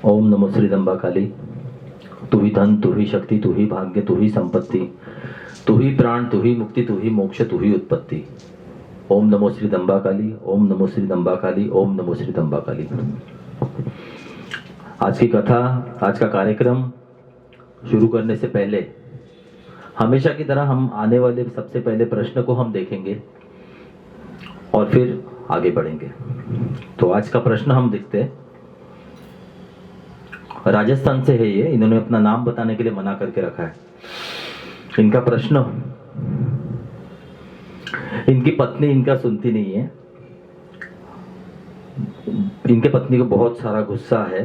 ओम नमो श्री दंबा काली। तू ही धन, तू ही शक्ति, तू ही भाग्य, तू ही संपत्ति, तू ही प्राण, तू ही मुक्ति, तू ही मोक्ष, तू ही उत्पत्ति। ओम नमो श्री दंबा काली, ओम नमो श्री दंबा काली, ओम नमो श्री दंबा काली। आज की कथा, आज का कार्यक्रम शुरू करने से पहले हमेशा की तरह हम आने वाले सबसे पहले प्रश्न को हम देखेंगे और फिर आगे बढ़ेंगे। तो आज का प्रश्न हम देखते हैं। राजस्थान से है ये, इन्होंने अपना नाम बताने के लिए मना करके रखा है। इनका प्रश्न, इनकी पत्नी इनका सुनती नहीं है। इनके पत्नी को बहुत सारा गुस्सा है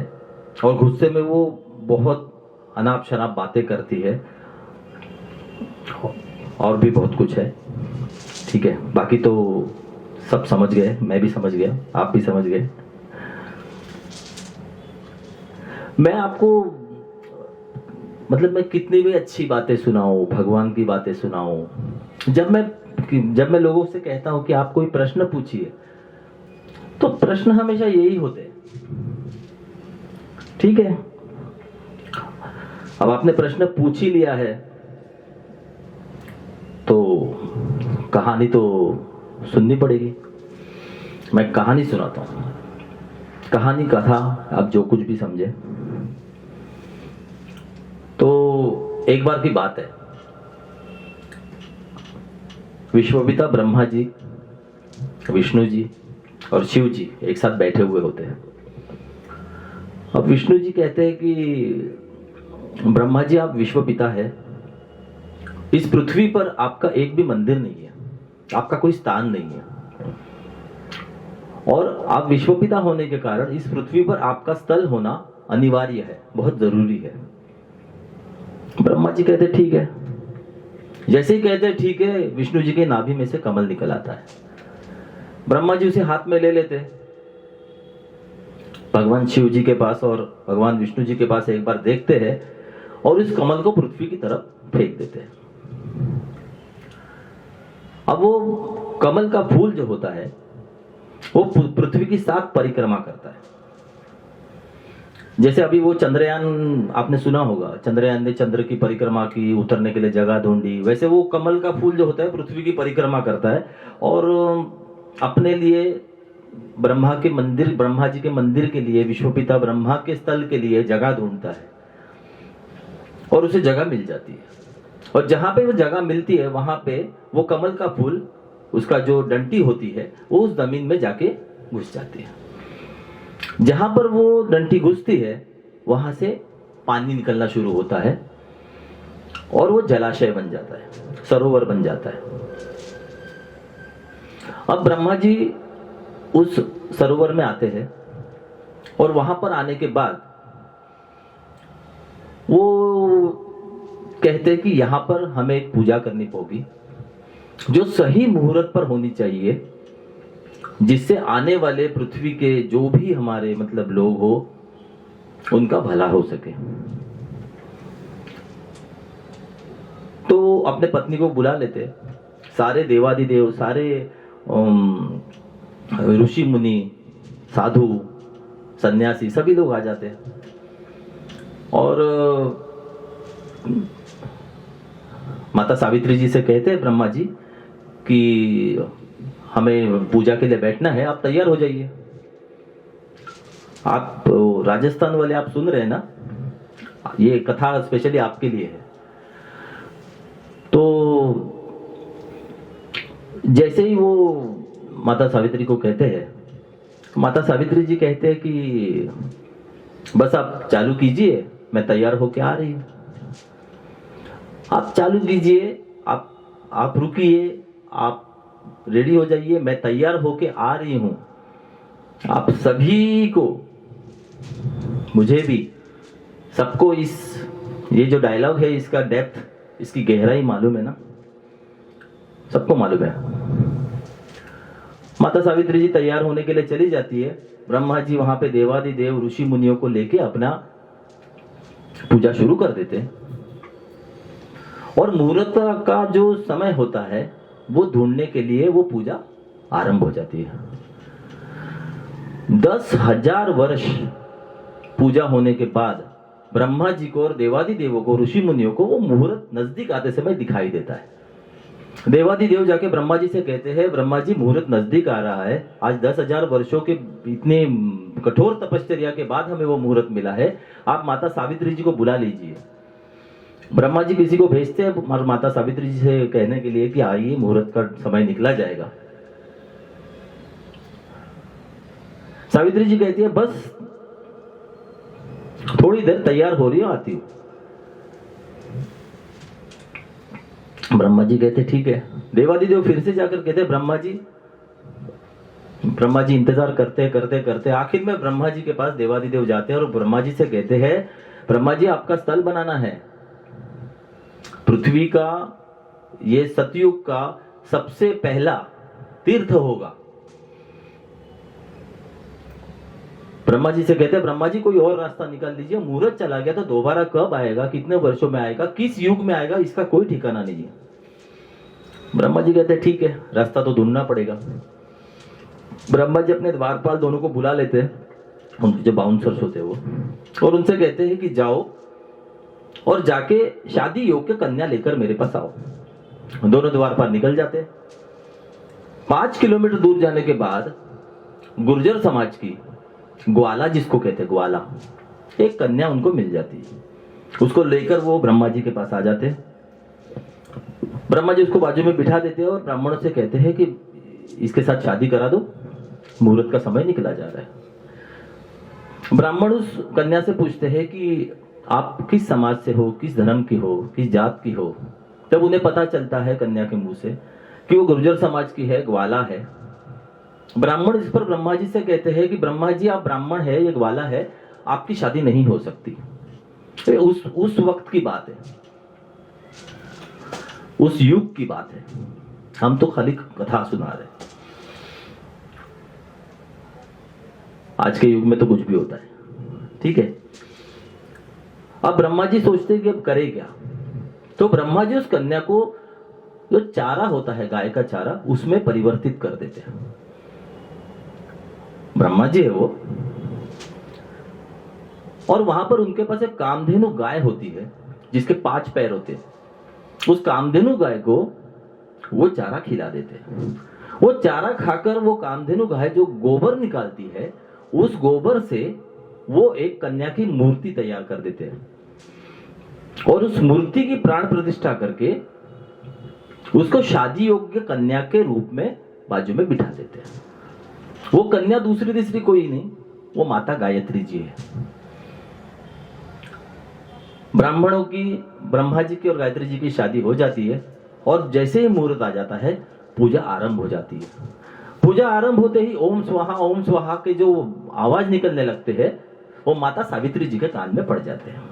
और गुस्से में वो बहुत अनाप शनाप बातें करती है और भी बहुत कुछ है। ठीक है, बाकी तो सब समझ गए, मैं भी समझ गया, आप भी समझ गए। मैं आपको मतलब मैं कितनी भी अच्छी बातें सुनाऊं, भगवान की बातें सुनाऊं, जब मैं लोगों से कहता हूं कि आप कोई प्रश्न पूछिए, तो प्रश्न हमेशा यही होते हैं। ठीक है, अब आपने प्रश्न पूछ ही लिया है तो कहानी तो सुननी पड़ेगी। मैं कहानी सुनाता हूं, कहानी कथा आप जो कुछ भी समझे। तो एक बार की बात है, विश्वपिता ब्रह्मा जी, विष्णु जी और शिव जी एक साथ बैठे हुए होते हैं। अब विष्णु जी कहते हैं कि ब्रह्मा जी, आप विश्वपिता है, इस पृथ्वी पर आपका एक भी मंदिर नहीं है, आपका कोई स्थान नहीं है, और आप विश्वपिता होने के कारण इस पृथ्वी पर आपका स्थल होना अनिवार्य है, बहुत जरूरी है। ब्रह्मा जी कहते ठीक है। जैसे ही कहते ठीक है, विष्णु जी के नाभि में से कमल निकल आता है। ब्रह्मा जी उसे हाथ में ले लेते, भगवान शिव जी के पास और भगवान विष्णु जी के पास एक बार देखते हैं और इस कमल को पृथ्वी की तरफ फेंक देते हैं। अब वो कमल का फूल जो होता है वो पृथ्वी की 7 परिक्रमा करता है। जैसे अभी वो चंद्रयान, आपने सुना होगा, चंद्रयान ने चंद्र की परिक्रमा की, उतरने के लिए जगह ढूंढी, वैसे वो कमल का फूल जो होता है पृथ्वी की परिक्रमा करता है और अपने लिए ब्रह्मा के मंदिर, ब्रह्मा जी के मंदिर के लिए, विश्वपिता ब्रह्मा के स्थल के लिए जगह ढूंढता है और उसे जगह मिल जाती है। और जहां पे वो जगह मिलती है वहां पे वो कमल का फूल, उसका जो डंटी होती है वो उस जमीन में जाके घुस जाती है। जहां पर वो डंटी घुसती है वहां से पानी निकलना शुरू होता है और वो जलाशय बन जाता है, सरोवर बन जाता है। अब ब्रह्मा जी उस सरोवर में आते हैं और वहां पर आने के बाद वो कहते हैं कि यहां पर हमें एक पूजा करनी होगी जो सही मुहूर्त पर होनी चाहिए, जिससे आने वाले पृथ्वी के जो भी हमारे मतलब लोग हो उनका भला हो सके। तो अपने पत्नी को बुला लेते, सारे देवादिदेव, सारे ऋषि मुनि, साधु, सन्यासी, सभी लोग आ जाते हैं और माता सावित्री जी से कहते हैं ब्रह्मा जी कि हमें पूजा के लिए बैठना है, आप तैयार हो जाइए। आप राजस्थान वाले आप सुन रहे हैं ना, ये कथा स्पेशली आपके लिए है। तो जैसे ही वो माता सावित्री को कहते हैं, माता सावित्री जी कहते हैं कि बस आप चालू कीजिए, मैं तैयार होके आ रही हूं। आप चालू कीजिए, आप रुकिए, आप रेडी हो जाइए, मैं तैयार होके आ रही हूं। आप सभी को, मुझे भी, सबको ये जो डायलॉग है इसका डेप्थ, इसकी गहराई मालूम है ना, सबको मालूम है। माता सावित्री जी तैयार होने के लिए चली जाती है। ब्रह्मा जी वहां पे देवादिदेव ऋषि मुनियों को लेके अपना पूजा शुरू कर देते हैं और मुहूर्त का जो समय होता है वो ढूंढने के लिए वो पूजा आरंभ हो जाती है। 10,000 वर्ष पूजा होने के बाद ब्रह्मा जी को और देवादि देवों को, ऋषि मुनियों को वो मुहूर्त नजदीक आते समय दिखाई देता है। देवादि देव जाके ब्रह्मा जी से कहते हैं, ब्रह्मा जी मुहूर्त नजदीक आ रहा है, आज 10,000 वर्षों के इतने कठोर तपश्चर्या के बाद हमें वो मुहूर्त मिला है, आप माता सावित्री जी को बुला लीजिए। ब्रह्मा जी किसी को भेजते हैं और माता सावित्री जी से कहने के लिए कि आइए मुहूर्त का समय निकला जाएगा। सावित्री जी कहती है बस थोड़ी देर तैयार हो रही हो, आती हूं। ब्रह्मा जी कहते ठीक है। देवादिदेव फिर से जाकर कहते ब्रह्मा जी इंतजार करते करते करते आखिर में ब्रह्मा जी के पास देवादिदेव जाते हैं और ब्रह्मा जी से कहते हैं, ब्रह्मा जी आपका स्थल बनाना है, पृथ्वी का ये सतयुग का सबसे पहला तीर्थ होगा। ब्रह्मा जी से कहते हैं ब्रह्मा जी कोई और रास्ता निकाल लीजिए, मुहूर्त चला गया तो दोबारा कब आएगा, कितने वर्षों में आएगा, किस युग में आएगा, इसका कोई ठिकाना नहीं है। ब्रह्मा जी कहते हैं ठीक है, रास्ता तो ढूंढना पड़ेगा। ब्रह्मा जी अपने द्वारपाल दोनों को बुला लेते हैं, उनके जो बाउंसर्स होते हैं वो, और उनसे कहते हैं कि जाओ और जाके शादी योग्य कन्या लेकर मेरे पास आओ। दोनों द्वारपाल निकल जाते हैं। 5 किलोमीटर दूर जाने के बाद गुर्जर समाज की ग्वाला, जिसको कहते हैं ग्वाला, एक कन्या उनको मिल जाती है। उसको लेकर वो ब्रह्मा जी के पास आ जाते हैं। ब्रह्मा जी उसको बाजू में बिठा देते हैं और ब्राह्मणों से कहते हैं कि इसके साथ शादी करा दो, मुहूर्त का समय निकला जा रहा है। ब्राह्मण उस कन्या से पूछते हैं कि आप किस समाज से हो, किस धर्म की हो, किस जात की हो। तब उन्हें पता चलता है कन्या के मुंह से कि वो गुर्जर समाज की है, ग्वाला है। ब्राह्मण इस पर ब्रह्मा जी से कहते हैं कि ब्रह्मा जी आप ब्राह्मण है, ये ग्वाला है, आपकी शादी नहीं हो सकती। तो उस वक्त की बात है, उस युग की बात है, हम तो खाली कथा सुना रहे। आज के युग में तो कुछ भी होता है, ठीक है। अब ब्रह्मा जी सोचते हैं कि अब करे क्या। तो ब्रह्मा जी उस कन्या को जो चारा होता है, गाय का चारा, उसमें परिवर्तित कर देते हैं। ब्रह्मा जी है वो, और वहां पर उनके पास एक कामधेनु गाय होती है जिसके 5 पैर होते हैं। उस कामधेनु गाय को वो चारा खिला देते हैं। वो चारा खाकर वो कामधेनु गाय जो गोबर निकालती है, उस गोबर से वो एक कन्या की मूर्ति तैयार कर देते हैं और उस मूर्ति की प्राण प्रतिष्ठा करके उसको शादी योग्य कन्या के रूप में बाजू में बिठा देते हैं। वो कन्या दूसरी तीसरी कोई नहीं, वो माता गायत्री जी है। ब्राह्मणों की, ब्रह्मा जी की और गायत्री जी की शादी हो जाती है और जैसे ही मुहूर्त आ जाता है पूजा आरंभ हो जाती है। पूजा आरंभ होते ही ओम स्वाहा के जो आवाज निकलने लगते हैं वो माता सावित्री जी के कान में पड़ जाते हैं।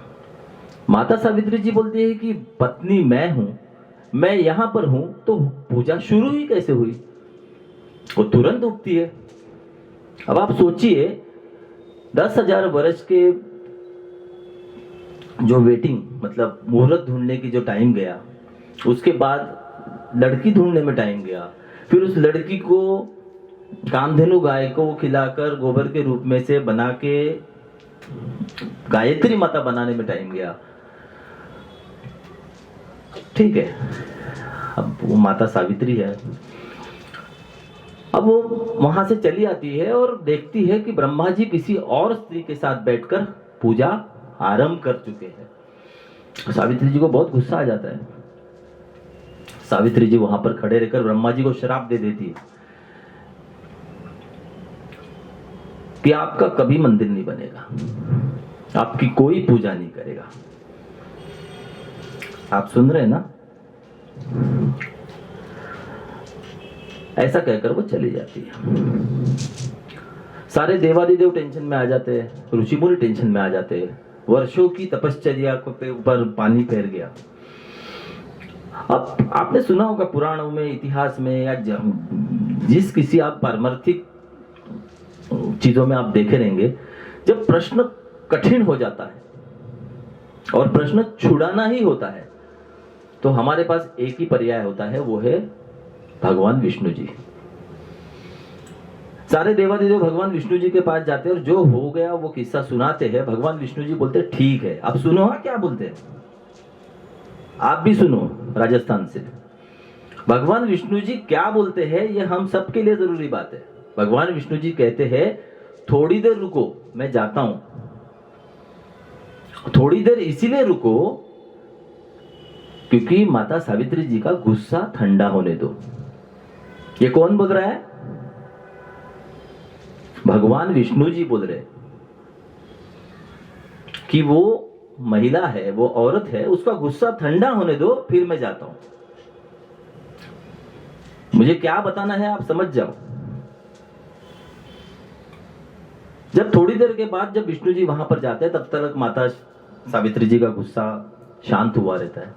माता सावित्री जी बोलती है कि पत्नी मैं हूं, मैं यहां पर हूं, तो पूजा शुरू ही कैसे हुई। वो तुरंत उठती है। अब आप सोचिए 10,000 वर्ष के जो वेटिंग, मतलब मुहूर्त ढूंढने की जो टाइम गया, उसके बाद लड़की ढूंढने में टाइम गया, फिर उस लड़की को कामधेनु गाय को खिलाकर गोबर के रूप में से बना के गायत्री माता बनाने में टाइम गया, ठीक है। अब वो माता सावित्री है। अब वो वहां से चली आती है और देखती है कि ब्रह्मा जी किसी और स्त्री के साथ बैठकर पूजा आरंभ कर चुके हैं। सावित्री जी को बहुत गुस्सा आ जाता है। सावित्री जी वहां पर खड़े रहकर ब्रह्मा जी को श्राप दे देती है कि आपका कभी मंदिर नहीं बनेगा, आपकी कोई पूजा नहीं करेगा। आप सुन रहे हैं ना? ऐसा कहकर वो चली जाती है। सारे देवादिदेव टेंशन में आ जाते हैं, ऋषि मुनि टेंशन में आ जाते हैं। वर्षों की तपश्चर्या के ऊपर पानी फेर गया। अब आपने सुना होगा पुराणों में, इतिहास में, या जिस किसी आप पारमार्थिक चीजों में आप देखे रहेंगे, जब प्रश्न कठिन हो जाता है और प्रश्न छुड़ाना ही होता है तो हमारे पास एक ही पर्याय होता है, वो है भगवान विष्णु जी। सारे देवादिदेव भगवान विष्णु जी के पास जाते हैं और जो हो गया वो किस्सा सुनाते हैं। भगवान विष्णु जी बोलते ठीक है, अब सुनो हाँ क्या बोलते हैं, आप भी सुनो राजस्थान से। भगवान विष्णु जी क्या बोलते हैं ये हम सबके लिए जरूरी बात है। भगवान विष्णु जी कहते हैं थोड़ी देर रुको, मैं जाता हूं। थोड़ी देर इसीलिए रुको क्योंकि माता सावित्री जी का गुस्सा ठंडा होने दो। ये कौन बोल रहा है? भगवान विष्णु जी बोल रहे कि वो महिला है, वो औरत है, उसका गुस्सा ठंडा होने दो, फिर मैं जाता हूं। मुझे क्या बताना है आप समझ जाओ। जब थोड़ी देर के बाद जब विष्णु जी वहां पर जाते हैं तब तक माता सावित्री जी का गुस्सा शांत हुआ रहता है।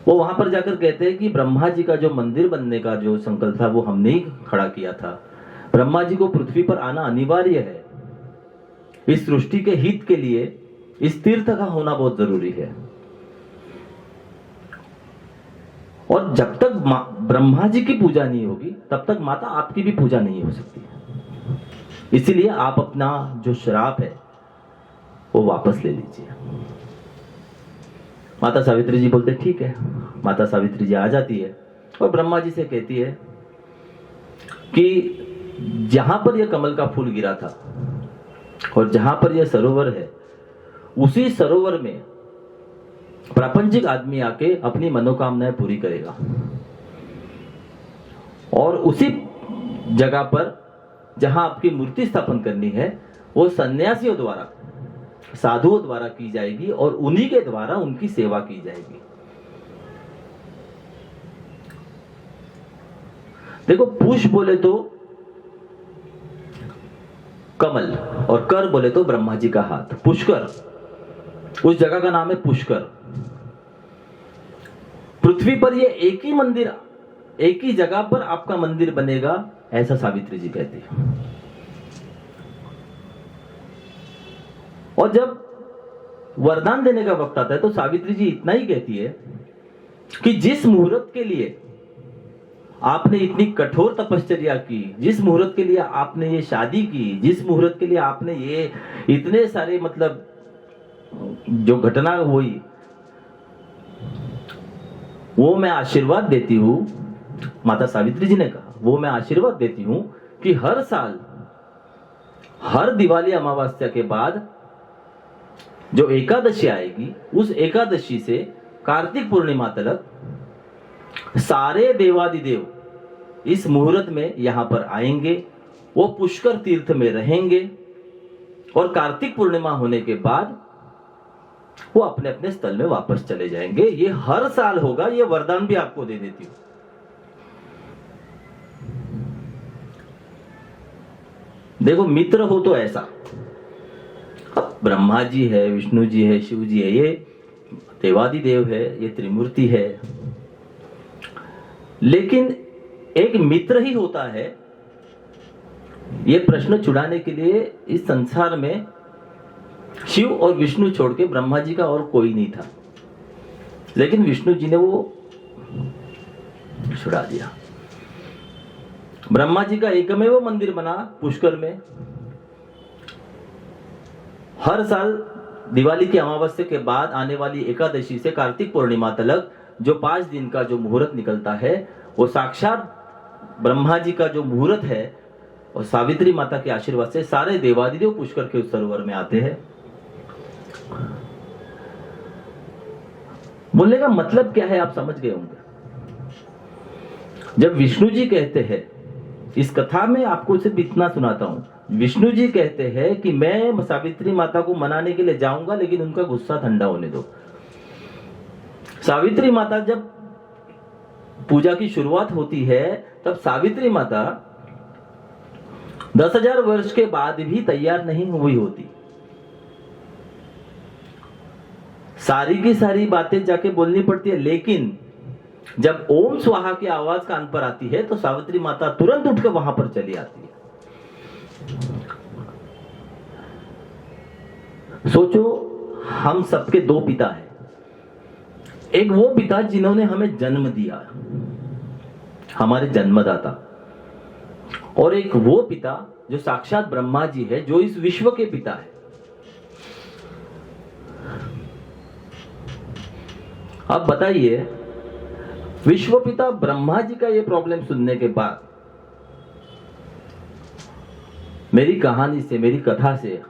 वो वहां पर जाकर कहते हैं कि ब्रह्मा जी का जो मंदिर बनने का जो संकल्प था वो हमने ही खड़ा किया था। ब्रह्मा जी को पृथ्वी पर आना अनिवार्य है। इस सृष्टि के हित के लिए इस तीर्थ का होना बहुत जरूरी है। और जब तक ब्रह्मा जी की पूजा नहीं होगी तब तक माता आपकी भी पूजा नहीं हो सकती। इसीलिए आप अपना जो श्राप है वो वापस ले लीजिए। माता सावित्री जी बोलते ठीक है। माता सावित्री जी आ जाती है और ब्रह्मा जी से कहती है कि जहां पर यह कमल का फूल गिरा था और जहां पर यह सरोवर है, उसी सरोवर में प्रापंचिक आदमी आके अपनी मनोकामनाएं पूरी करेगा। और उसी जगह पर जहां आपकी मूर्ति स्थापन करनी है वो सन्यासियों द्वारा, साधुओं द्वारा की जाएगी और उन्हीं के द्वारा उनकी सेवा की जाएगी। देखो, पुष बोले तो कमल और कर बोले तो ब्रह्मा जी का हाथ। पुष्कर, उस जगह का नाम है पुष्कर। पृथ्वी पर ये एक ही मंदिर, एक ही जगह पर आपका मंदिर बनेगा, ऐसा सावित्री जी कहती है। और जब वरदान देने का वक्त आता है तो सावित्री जी इतना ही कहती है कि जिस मुहूर्त के लिए आपने इतनी कठोर तपश्चर्या की, जिस मुहूर्त के लिए आपने ये शादी की, जिस मुहूर्त के लिए आपने ये इतने सारे मतलब जो घटना हुई, वो मैं आशीर्वाद देती हूं। माता सावित्री जी ने कहा वो मैं आशीर्वाद देती हूं कि हर साल, हर दिवाली अमावस्या के बाद जो एकादशी आएगी, उस एकादशी से कार्तिक पूर्णिमा तक सारे देवादिदेव इस मुहूर्त में यहां पर आएंगे, वो पुष्कर तीर्थ में रहेंगे और कार्तिक पूर्णिमा होने के बाद वो अपने अपने स्थल में वापस चले जाएंगे। ये हर साल होगा, ये वरदान भी आपको दे देती हूं। देखो, मित्र हो तो ऐसा, अब ब्रह्मा जी है, विष्णु जी है, शिव जी है, ये देवादिदेव है, ये त्रिमूर्ति है, लेकिन एक मित्र ही होता है। ये प्रश्न छुड़ाने के लिए इस संसार में शिव और विष्णु छोड़ के ब्रह्मा जी का और कोई नहीं था, लेकिन विष्णु जी ने वो छुड़ा दिया। ब्रह्मा जी का एकमेव मंदिर बना पुष्कर में। हर साल दिवाली की अमावस्या के बाद आने वाली एकादशी से कार्तिक पूर्णिमा तक जो 5 दिन का जो मुहूर्त निकलता है, वो साक्षात ब्रह्मा जी का जो मुहूर्त है, और सावित्री माता के आशीर्वाद से सारे देवादिदेव पुष्कर के उस सरोवर में आते हैं। बोलने का मतलब क्या है आप समझ गए होंगे। जब विष्णु जी कहते हैं, इस कथा में आपको सिर्फ इतना सुनाता हूं, विष्णु जी कहते हैं कि मैं सावित्री माता को मनाने के लिए जाऊंगा, लेकिन उनका गुस्सा ठंडा होने दो। सावित्री माता जब पूजा की शुरुआत होती है, तब सावित्री माता 10,000 वर्ष के बाद भी तैयार नहीं हुई होती। सारी की सारी बातें जाके बोलनी पड़ती है, लेकिन जब ओम स्वाहा की आवाज कान पर आती है तो सावित्री माता तुरंत उठकर वहां पर चली आती है। सोचो, हम सबके 2 पिता हैं। एक वो पिता जिन्होंने हमें जन्म दिया, हमारे जन्मदाता, और एक वो पिता जो साक्षात ब्रह्मा जी है, जो इस विश्व के पिता है। अब बताइए, विश्व पिता ब्रह्मा जी का ये प्रॉब्लम सुनने के बाद मेरी कहानी से, मेरी कथा से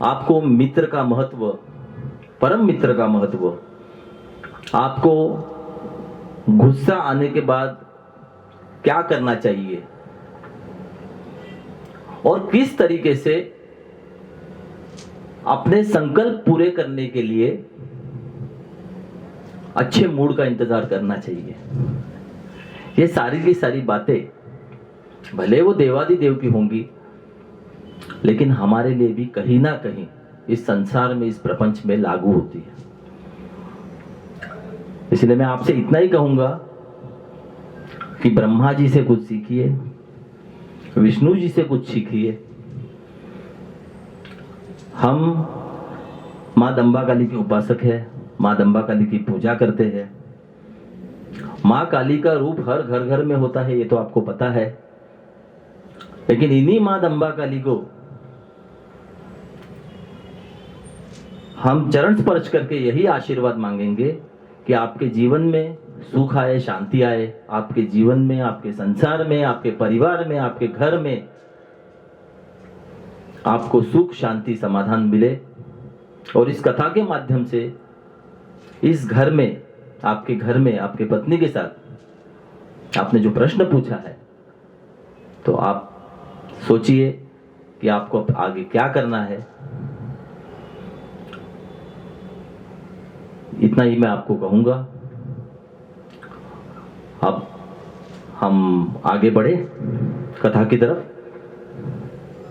आपको मित्र का महत्व, परम मित्र का महत्व, आपको गुस्सा आने के बाद क्या करना चाहिए और किस तरीके से अपने संकल्प पूरे करने के लिए अच्छे मूड का इंतजार करना चाहिए, ये सारी की सारी बातें भले वो देवादिदेव की होंगी, लेकिन हमारे लिए भी कहीं ना कहीं इस संसार में, इस प्रपंच में लागू होती है। इसलिए मैं आपसे इतना ही कहूंगा कि ब्रह्मा जी से कुछ सीखिए, विष्णु जी से कुछ सीखिए। हम माँ दंबा काली के उपासक है, माँ दंबा काली की पूजा करते हैं। माँ काली का रूप हर घर घर में होता है, ये तो आपको पता है। लेकिन इन्हीं माँ दंबा काली को हम चरण स्पर्श करके यही आशीर्वाद मांगेंगे कि आपके जीवन में सुख आए, शांति आए, आपके जीवन में, आपके संसार में, आपके परिवार में, आपके घर में आपको सुख, शांति, समाधान मिले। और इस कथा के माध्यम से इस घर में, आपके घर में, आपके पत्नी के साथ आपने जो प्रश्न पूछा है, तो आप सोचिए कि आपको आगे क्या करना है। इतना ही मैं आपको कहूंगा। अब हम आगे बढ़े कथा की तरफ।